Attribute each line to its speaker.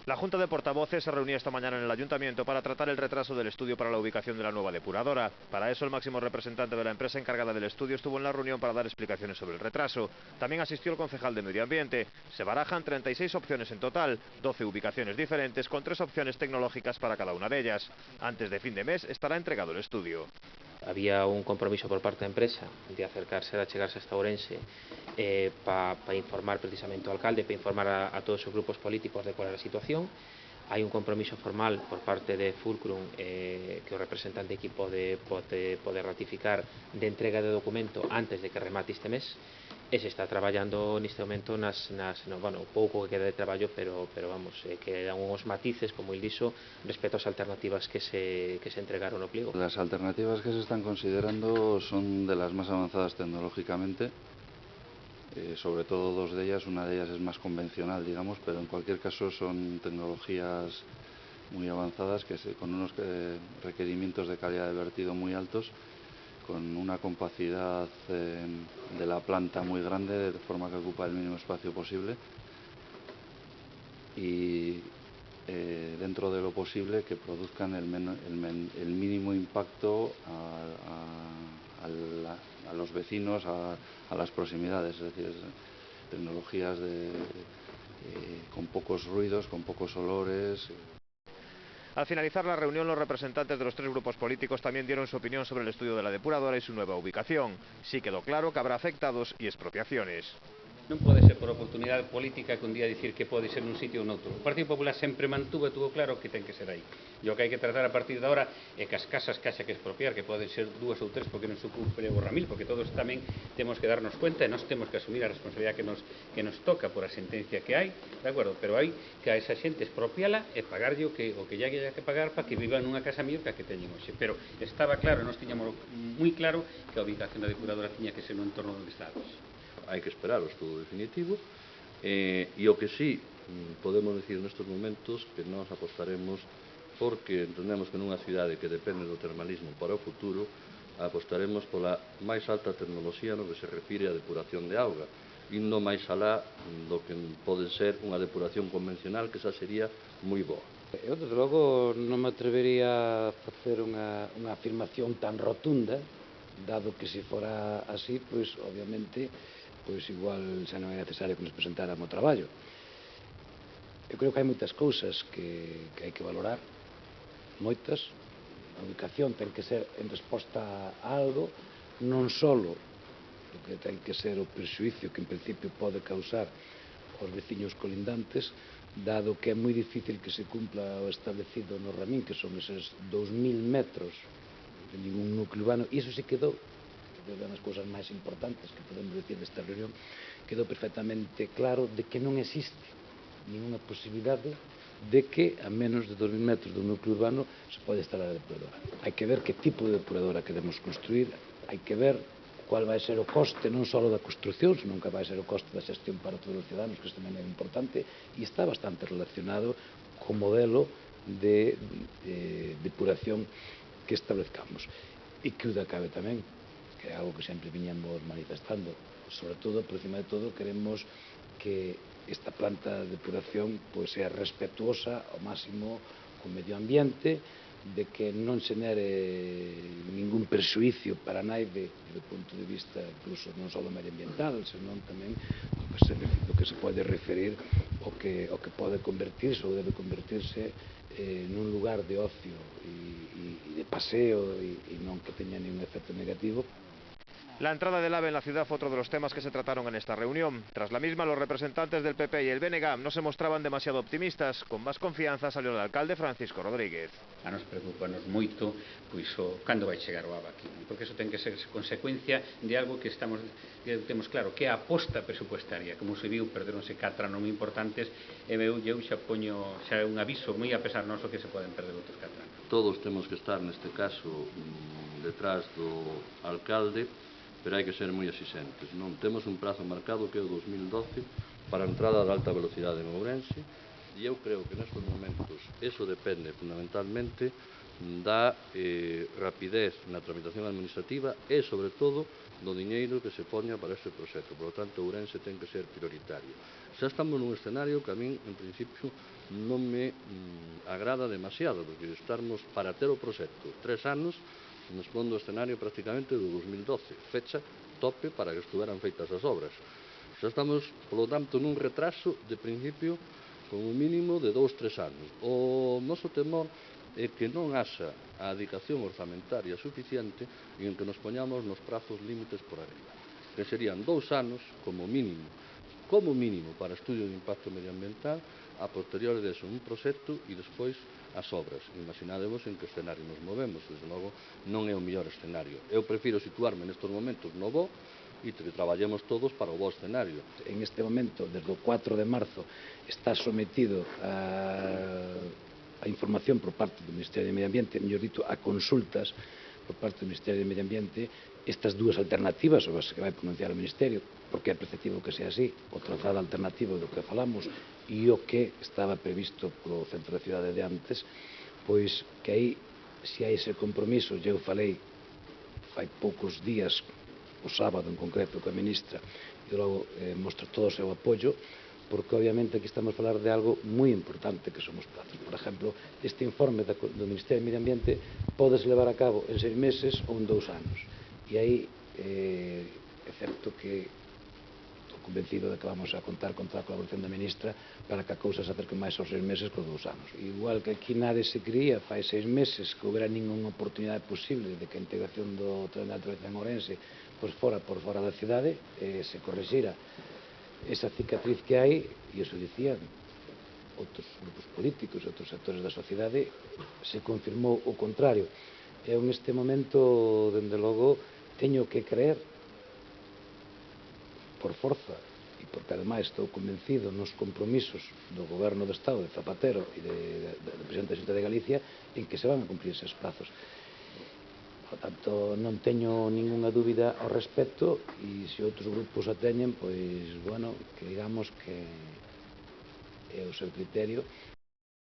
Speaker 1: La Junta de Portavoces se reunió esta mañana en el Ayuntamiento para tratar el retraso del estudio para la ubicación de la nueva depuradora. Para eso, el máximo representante de la empresa encargada del estudio estuvo en la reunión para dar explicaciones sobre el retraso. También asistió el concejal de Medio Ambiente. Se barajan 36 opciones en total, 12 ubicaciones diferentes, con 3 opciones tecnológicas para cada una de ellas. Antes de fin de mes estará entregado el estudio.
Speaker 2: Había un compromiso por parte da empresa de acercarse, de achegarse hasta Ourense para informar precisamente ao alcalde, para informar a todos os grupos políticos de cual era a situación. Hai un compromiso formal por parte de Fulcrum que o representante de equipo de poder ratificar de entrega de documento antes de que remate este mes e se está traballando neste momento bueno, pouco que queda de traballo, pero vamos, quedan uns matices, como il dixo, respecto ás alternativas que se entregaron no pliego.
Speaker 3: Las alternativas que se están considerando son de las más avanzadas tecnológicamente, sobre todo dos de ellas. Una de ellas es más convencional, digamos, pero en cualquier caso son tecnologías muy avanzadas con unos requerimientos de calidad de vertido muy altos, con una compacidad de la planta muy grande, de forma que ocupa el mínimo espacio posible y dentro de lo posible que produzcan el mínimo impacto a los vecinos, a las proximidades, es decir, tecnologías con pocos ruidos, con pocos olores.
Speaker 1: Al finalizar la reunión, los representantes de los 3 grupos políticos también dieron su opinión sobre el estudio de la depuradora y su nueva ubicación. Sí quedó claro que habrá afectados y expropiaciones.
Speaker 4: Non pode ser por oportunidade política que un día dicir que pode ser nun sitio ou noutro. O Partido Popular sempre mantuvo e tuvo claro que ten que ser aí. E o que hai que tratar a partir de agora é que as casas que haxa que expropiar, que poden ser 2 ou 3 porque non se ocupe o Ramil, porque todos tamén temos que darnos cuenta e nós temos que asumir a responsabilidade que nos toca por a sentencia que hai, de acordo? Pero hai que a esa xente expropiala e pagarlle o que lle haya que pagar para que viva nunha casa mellor que a que teñen hoxe. Pero estaba claro, nós tiñamos moi claro que a ubicación da depuradora tiña que ser no entorno onde está hoxe.
Speaker 5: Hai que esperar o estudo definitivo e o que sí podemos decir nestes momentos que nós apostaremos, porque entendemos que nunha cidade que depende do termalismo para o futuro, apostaremos pola máis alta tecnoloxía no que se refire á depuración de auga, indo máis alá do que pode ser unha depuración convencional, que esa sería moi boa.
Speaker 6: Eu, desde logo, non me atrevería a facer unha afirmación tan rotunda, dado que se fora así, pois, obviamente, pois igual xa non é necesario que nos presentáramos o traballo. Eu creo que hai moitas cousas que hai que valorar, moitas. A ubicación ten que ser en resposta a algo, non só o que ten que ser o prexuicio que en principio pode causar aos veciños colindantes, dado que é moi difícil que se cumpla o establecido no Ramín, que son eses 2000 metros de ningún núcleo urbano, e iso se quedou, de das cousas máis importantes que podemos decir desta reunión, quedou perfectamente claro de que non existe ninguna posibilidade de que a menos de 2000 metros do núcleo urbano se pode instalar a depuradora. Hai que ver que tipo de depuradora queremos construir, hai que ver cual vai ser o coste non só da construcción, senón que vai ser o coste da xestión para todos os ciudadanos, que isto tamén é importante, e está bastante relacionado co modelo de depuración que establezcamos. E que o acabe tamén, que é algo que sempre viñamos manifestando, sobre todo, por encima de todo, queremos que esta planta de depuración pois sea respetuosa ao máximo co medio ambiente, de que non xenere ningún perxuicio para naide do punto de vista incluso non só medioambiental, senón tamén do que se pode referir o que pode convertirse ou debe convertirse nun lugar de ocio e de paseo e non que teña ningún efecto negativo.
Speaker 1: La entrada del AVE en la ciudad fue otro de los temas que se trataron en esta reunión. Tras la misma, los representantes del PP y el BNG no se mostraban demasiado optimistas. Con más confianza salió el alcalde Francisco Rodríguez.
Speaker 4: A nos preocupanos moito pois cando vai chegar o AVE aquí, porque eso ten que ser consecuencia de algo que temos claro, que é a aposta presupuestaria. Como se viu, perderonse 4 anos moi importantes e eu xa poño xa un aviso moi a pesar noso que se poden perder outros 4 anos.
Speaker 5: Todos temos que estar neste caso detrás do alcalde, pero hai que ser moi exixentes. Non temos un prazo marcado que é o 2012 para a entrada da alta velocidade en Ourense, e eu creo que nestes momentos eso depende fundamentalmente da rapidez na tramitación administrativa e, sobre todo, do diñeiro que se poña para este proxecto. Por lo tanto, Ourense ten que ser prioritario. Xa estamos nun escenario que a min, en principio, non me agrada demasiado, porque estarmos para ter o proxecto 3 anos, nos pon do escenario prácticamente do 2012, fecha tope para que estuveran feitas as obras. Xa estamos, polo tanto, nun retraso de principio con un mínimo de 2-3 anos. O noso temor é que non haxa a dedicación orzamentaria suficiente en que nos poñamos nos prazos límites por arriba, que serían 2 anos como mínimo para estudio de impacto medioambiental, a posteriori de eso un proxecto e despois as obras. Imaginademos en que escenario nos movemos, desde logo non é o mellor escenario. Eu prefiro situarme nestes momentos no bo e que traballemos todos para o bo escenario.
Speaker 6: En este momento, desde o 4 de marzo, está sometido a información por parte do Ministerio de Medio Ambiente, mellor dito, a consultas por parte do Ministerio de Medio Ambiente, estas dúas alternativas sobre as que vai pronunciar o Ministerio, porque é preceptivo que sea así, o trazado alternativo do que falamos e o que estaba previsto polo Centro da Cidade de antes, pois que aí, se hai ese compromiso, eu falei fai poucos días, o sábado en concreto, coa ministra, e logo mostra todo o seu apoio, porque obviamente aquí estamos a falar de algo moi importante que son os plazos. Por exemplo, este informe do Ministerio de Medio Ambiente podes levar a cabo en 6 meses ou en 2 anos. E aí é certo que estou convencido de que vamos a contar contra a colaboración da ministra para que a cousa se acerque máis aos 6 meses que aos 2 anos. Igual que aquí nada se creía fai 6 meses que houbera ninguna oportunidade posible de que a integración do tren de alta velocidade en Ourense fora por fora da cidade, se corrixira esa cicatriz que hai, e iso dicían outros grupos políticos e outros sectores da sociedade, se confirmou o contrario. Eu neste momento, dende logo, teño que creer por forza e porque ademais estou convencido nos compromisos do Goberno do Estado de Zapatero e do Presidente da Xunta de Galicia en que se van a cumprir eses plazos. Por tanto, non teño ningunha dúbida ao respecto e se outros grupos a teñen, pois, bueno, que digamos que é o seu criterio